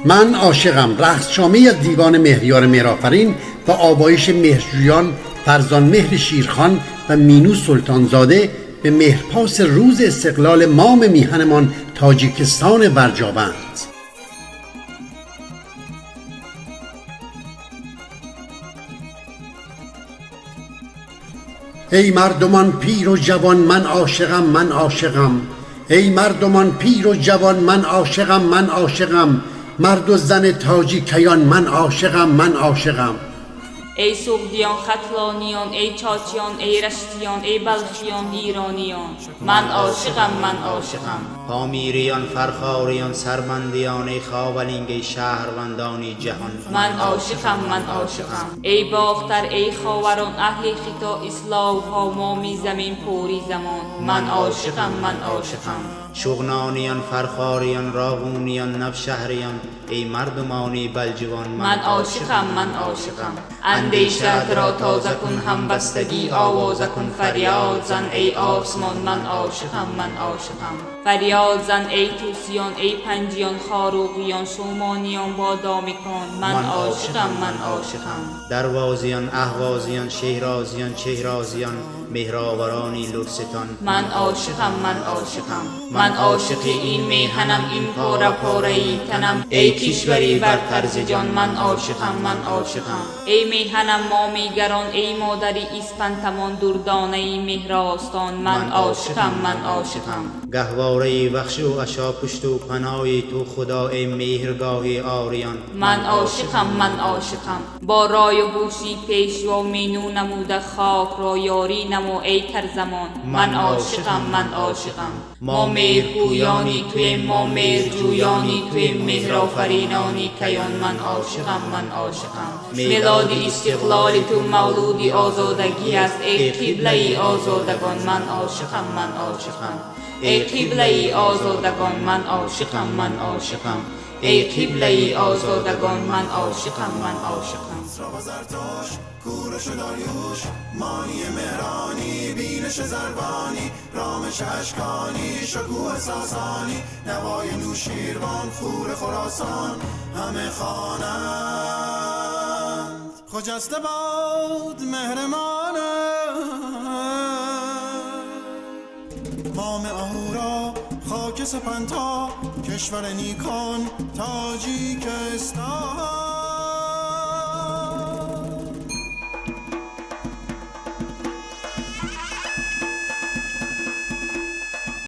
من عاشقم رقصشامی از دیوان مهریار مهرآفرین و آوایش مهرجویان فرزان مهر شیرخان و مینو سلطانزاده به مهرپاس روز استقلال مام میهنمان تاجیکستان ورجاوند. ای مردمان پیر و جوان من عاشقم من عاشقم، ای مردمان پیر و جوان من عاشقم من عاشقم، مرد و زن تاجیکیان من عاشقم من عاشقم. ای سوگدیان ختلانیان، ای چاچیان، ای رشتیان، ای بلخیان، ایرانیان، من عاشقم من عاشقم. پامیریان، فرخاریان، سرمندیان، ای خاولینگ، ای شهروندانی جهان، من عاشقم من عاشقم. ای باختر ای خاوران، اهل خطا اصلاح ها مامی زمین پوری زمان، من عاشقم من عاشقم. شغنانیان، فرخاریان، راغونیان، نوشهریان، ای مردمانی بلجوان، من عاشقم من عاشقم. اندیشت را تازه کن همبستگی آوازه کن، فریاد زن ای آسمان، من عاشقم من عاشقم. فریاد زن ای توسیان، ای پنجیان، خاروقیان، شومانیان، بادامیکان، من عاشقم من عاشقم. دروازیان، اهوازیان، شهرازیان، چهرازیان، مهرآورانی لرستان، من عاشقم من عاشقم. من عاشق این میهنم، این پاره پاره ای تنم، ای کشوری بر طرز جان، من عاشقم من عاشقم. ای میهنم مامیگران، ای مادری اسپنتمان، دردانه ای مهراستان، من عاشقم من عاشقم. گهواره بخش و عشا پشت و پناهی تو خدا، ای مهرگاهی آریان، من عاشقم من عاشقم. با رای و هوشی پیشوا مینو نموده خاک را یاری نمو ای ترزمان، من عاشقم من عاشقم. ما مهرگویانی توی، ما مهرجویانی توی، مهرآفرینانی کیان، من عاشقم من عاشقم. میلاد استقلال تو مولود آزادگی است، ای قبله آزادگان، من عاشقم من عاشقم. ای قبله آزادگان من عاشقم من عاشقم. ای قبله آزادگان من عاشقم من عاشقم. زرتاش کورش داریوش، مانی مهرانی، بینش زربانی، رامش اشکانی، شکوه ساسانی، نوای نوشیروان، خور خراسان، همه خوانند خجسته باد مهرمانند. مام اهورا خاک سپنتا، کشور نیکان تاجیکستان.